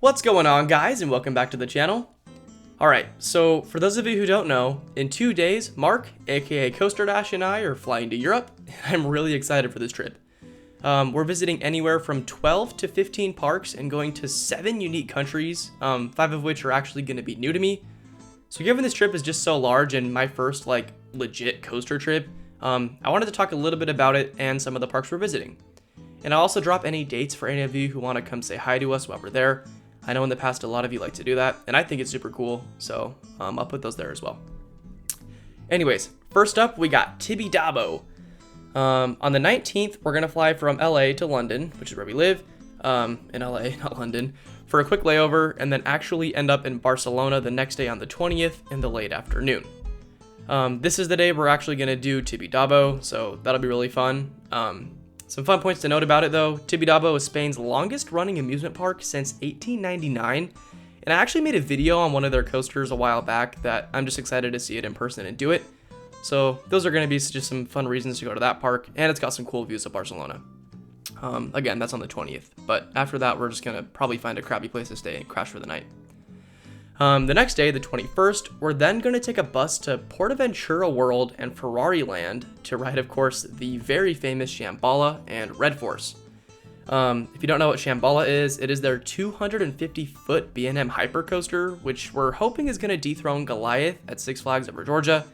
What's going on, guys, and welcome back to the channel. Alright, so for those of you who don't know, in 2 days, Marc, aka CoasterDash and I are flying to Europe, and I'm really excited for this trip. We're visiting anywhere from 12 to 15 parks and going to 7 unique countries, 5 of which are actually going to be new to me. So given this trip is just so large and my first legit coaster trip, I wanted to talk a little bit about it and some of the parks we're visiting. And I'll also drop any dates for any of you who want to come say hi to us while we're there. I know in the past a lot of you like to do that, and I think it's super cool, so I'll put those there as well. Anyways, first up we got Tibidabo. On the 19th, we're going to fly from LA to London, which is where we live, in LA, not London, for a quick layover, and then actually end up in Barcelona the next day on the 20th in the late afternoon. This is the day we're actually going to do Tibidabo, so that'll be really fun. Some fun points to note about it though. Tibidabo is Spain's longest running amusement park since 1899, and I actually made a video on one of their coasters a while back that I'm just excited to see it in person and do it. So those are going to be just some fun reasons to go to that park, and it's got some cool views of Barcelona. Again, that's on the 20th, but after that we're just going to probably find a crappy place to stay and crash for the night. The next day, the 21st, we're then going to take a bus to PortAventura World and Ferrari Land to ride, of course, the very famous Shambhala and Red Force. If you don't know what Shambhala is, it is their 250-foot B&M hypercoaster, which we're hoping is going to dethrone Goliath at Six Flags Over Georgia.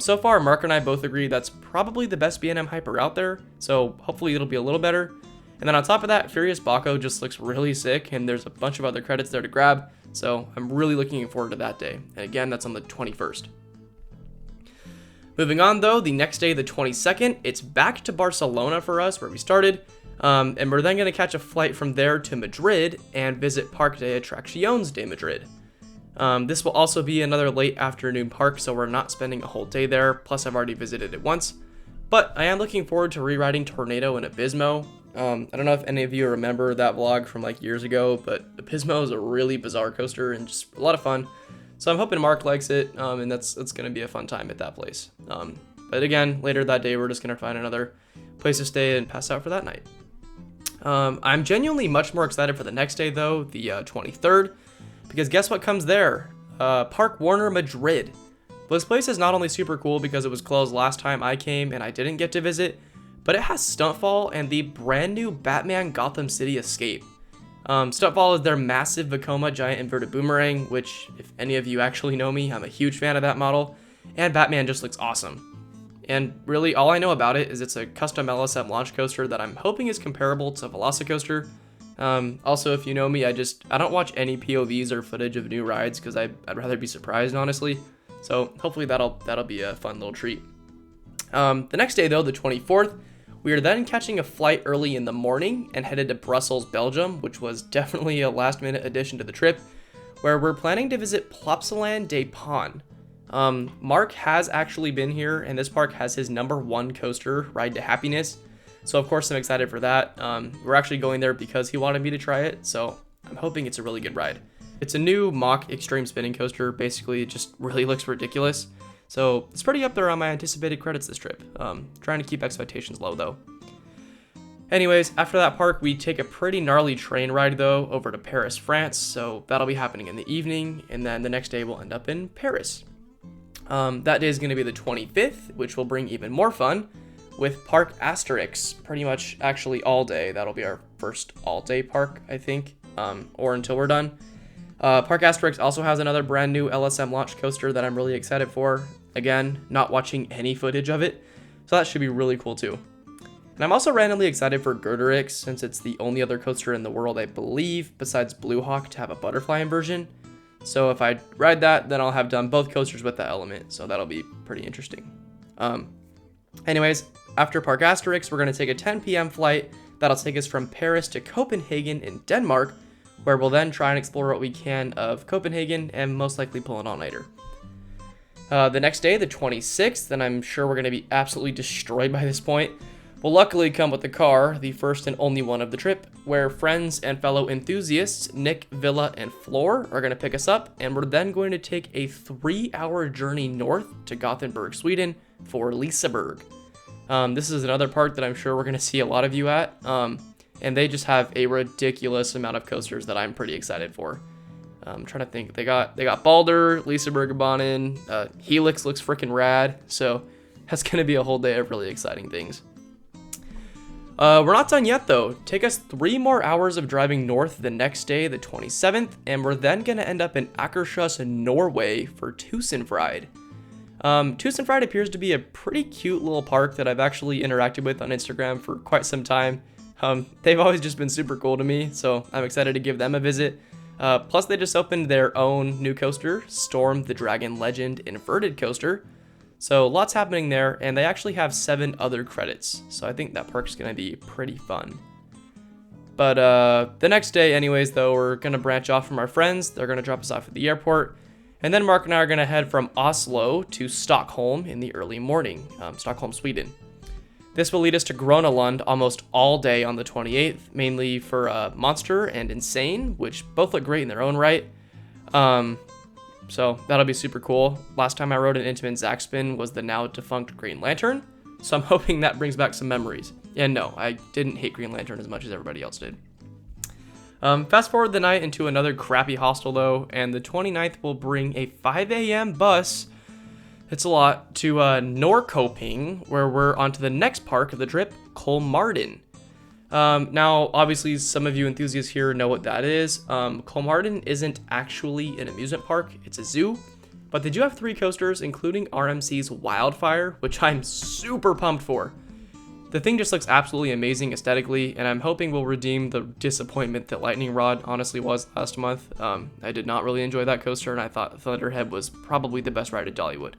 So far, Marc and I both agree that's probably the best B&M hyper out there, so hopefully it'll be a little better. And then on top of that, Furious Baco just looks really sick, and there's a bunch of other credits there to grab, so I'm really looking forward to that day. And again, that's on the 21st. Moving on though, the next day, the 22nd, it's back to Barcelona for us, where we started, and we're then going to catch a flight from there to Madrid and visit Parque de Atracciones de Madrid. This will also be another late afternoon park, so we're not spending a whole day there, plus I've already visited it once. But I am looking forward to rewriting Tornado and Abismo. I don't know if any of you remember that vlog from years ago, but Abismo is a really bizarre coaster and just a lot of fun. So I'm hoping Marc likes it, and that's going to be a fun time at that place. But again, later that day, we're just going to find another place to stay and pass out for that night. I'm genuinely much more excited for the next day, though, the 23rd, because guess what comes there? Parque Warner Madrid. This place is not only super cool because it was closed last time I came and I didn't get to visit, but it has Stuntfall and the brand new Batman Gotham City Escape. Stuntfall is their massive Vekoma giant inverted boomerang, which, if any of you actually know me, I'm a huge fan of that model, and Batman just looks awesome. And really, all I know about it is it's a custom LSM launch coaster that I'm hoping is comparable to Velocicoaster. Also, if you know me, I don't watch any POVs or footage of new rides because I'd rather be surprised, honestly. So hopefully that'll be a fun little treat. The next day though, the 24th, we are then catching a flight early in the morning and headed to Brussels, Belgium, which was definitely a last-minute addition to the trip, where we're planning to visit Plopsaland de Panne. Marc has actually been here, and this park has his #1 coaster, Ride to Happiness, so of course I'm excited for that. We're actually going there because he wanted me to try it, so I'm hoping it's a really good ride. It's a new mock extreme spinning coaster. Basically, it just really looks ridiculous. So it's pretty up there on my anticipated credits this trip. Trying to keep expectations low though. Anyways, after that park, we take a pretty gnarly train ride though over to Paris, France. So that'll be happening in the evening, and then the next day we'll end up in Paris. That day is going to be the 25th, which will bring even more fun with Parc Astérix, pretty much actually all day. That'll be our first all-day park, I think, or until we're done. Parc Astérix also has another brand new LSM launch coaster that I'm really excited for. Again, not watching any footage of it, so that should be really cool too. And I'm also randomly excited for Gerderix, since it's the only other coaster in the world, I believe, besides Blue Hawk, to have a butterfly inversion. So if I ride that, then I'll have done both coasters with that element, so that'll be pretty interesting. Anyways, after Parc Astérix, we're going to take a 10 p.m. flight that'll take us from Paris to Copenhagen in Denmark, where we'll then try and explore what we can of Copenhagen and most likely pull an all-nighter. The next day, the 26th, and I'm sure we're going to be absolutely destroyed by this point, will luckily come with the car, the first and only one of the trip, where friends and fellow enthusiasts Nick, Villa, and Floor are going to pick us up, and we're then going to take a 3-hour journey north to Gothenburg, Sweden for Liseberg. This is another park that I'm sure we're going to see a lot of you at. and they just have a ridiculous amount of coasters that I'm pretty excited for. I'm trying to think. They got Balder, Liseberg, Helix looks freaking rad, so that's gonna be a whole day of really exciting things. We're not done yet though. Take us 3 more hours of driving north the next day, the 27th, and we're then gonna end up in Atracciones, Norway for TusenFryd. TusenFryd appears to be a pretty cute little park that I've actually interacted with on Instagram for quite some time. They've always just been super cool to me, so I'm excited to give them a visit. Plus they just opened their own new coaster, Storm the Dragon Legend Inverted Coaster. So lots happening there, and they actually have 7 other credits. So I think that park's gonna be pretty fun. But the next day anyways though, we're gonna branch off from our friends. They're gonna drop us off at the airport. And then Marc and I are gonna head from Oslo to Stockholm in the early morning, Stockholm, Sweden. This will lead us to Gröna Lund almost all day on the 28th, mainly for Monster and Insane, which both look great in their own right. So that'll be super cool. Last time I rode an Intamin Zack Spin was the now defunct Green Lantern, so I'm hoping that brings back some memories. And no, I didn't hate Green Lantern as much as everybody else did. Fast forward the night into another crappy hostel though, and the 29th will bring a 5 a.m. bus, it's a lot, to Norrköping, where we're on to the next park of the trip, Kolmården. Now, obviously, some of you enthusiasts here know what that is. Kolmården isn't actually an amusement park, it's a zoo, but they do have 3 coasters, including RMC's Wildfire, which I'm super pumped for. The thing just looks absolutely amazing aesthetically, and I'm hoping we'll redeem the disappointment that Lightning Rod honestly was last month. I did not really enjoy that coaster, and I thought Thunderhead was probably the best ride at Dollywood.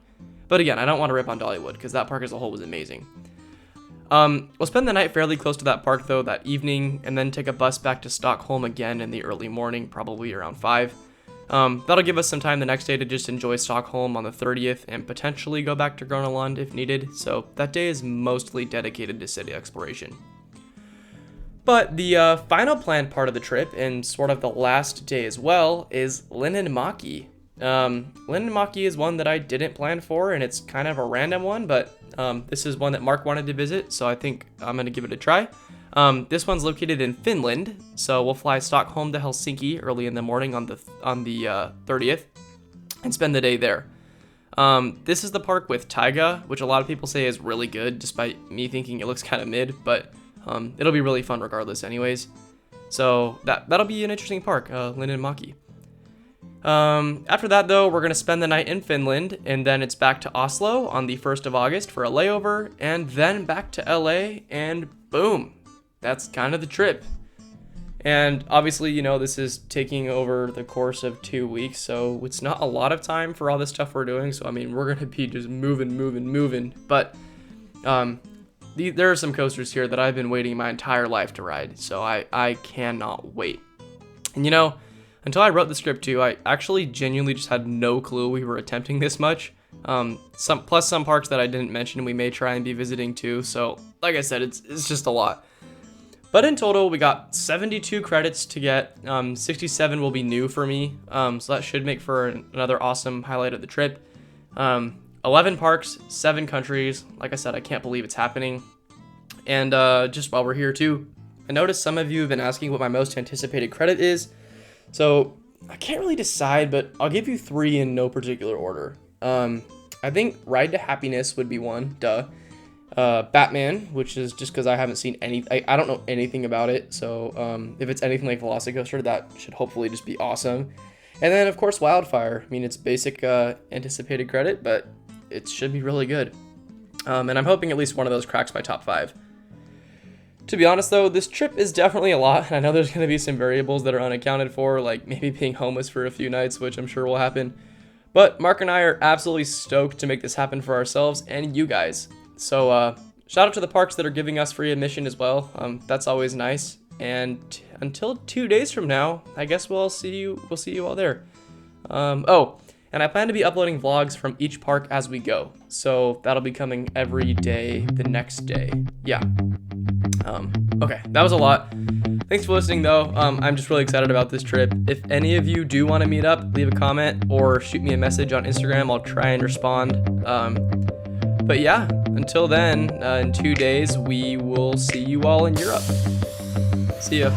But again, I don't want to rip on Dollywood, because that park as a whole was amazing. We'll spend the night fairly close to that park though that evening, and then take a bus back to Stockholm again in the early morning, probably around 5. That'll give us some time the next day to just enjoy Stockholm on the 30th and potentially go back to Gröna Lund if needed, so that day is mostly dedicated to city exploration. But the final planned part of the trip, and sort of the last day as well, is Linnanmäki. Linnanmäki is one that I didn't plan for, and it's kind of a random one, but this is one that Marc wanted to visit, so I think I'm going to give it a try. This one's located in Finland, so we'll fly Stockholm to Helsinki early in the morning on the 30th and spend the day there. This is the park with Taiga, which a lot of people say is really good, despite me thinking it looks kind of mid, but it'll be really fun regardless anyways. So that'll be an interesting park, Linnanmäki. After that though, we're going to spend the night in Finland, and then it's back to Oslo on the 1st of August for a layover, and then back to LA, and boom, that's kind of the trip. And obviously, you know, this is taking over the course of 2 weeks, so it's not a lot of time for all this stuff we're doing, so I mean, we're going to be just moving, but there are some coasters here that I've been waiting my entire life to ride, so I cannot wait. And you know, until I wrote the script too, I actually genuinely just had no clue we were attempting this much. Some parks that I didn't mention we may try and be visiting too, so like I said, it's just a lot. But in total, we got 72 credits to get. 67 will be new for me, so that should make for another awesome highlight of the trip. 11 parks, 7 countries. Like I said, I can't believe it's happening. And just while we're here too, I noticed some of you have been asking what my most anticipated credit is. So I can't really decide, but I'll give you 3 in no particular order. I think Ride to Happiness would be one, duh. Batman, which is just because I haven't seen I don't know anything about it, so if it's anything like Velocicoaster, that should hopefully just be awesome. And then of course Wildfire. I mean, it's basic anticipated credit, but it should be really good. And I'm hoping at least one of those cracks my top 5. To be honest though, this trip is definitely a lot, and I know there's going to be some variables that are unaccounted for, like maybe being homeless for a few nights, which I'm sure will happen. But Marc and I are absolutely stoked to make this happen for ourselves and you guys. So shout out to the parks that are giving us free admission as well. That's always nice. And until 2 days from now, I guess we'll see you all there. Oh, and I plan to be uploading vlogs from each park as we go. So that'll be coming every day the next day. Yeah. Okay, that was a lot. Thanks for listening though. I'm just really excited about this trip. If any of you do want to meet up, leave a comment or shoot me a message on Instagram. I'll try and respond. But yeah, until then, in 2 days, we will see you all in Europe. See ya.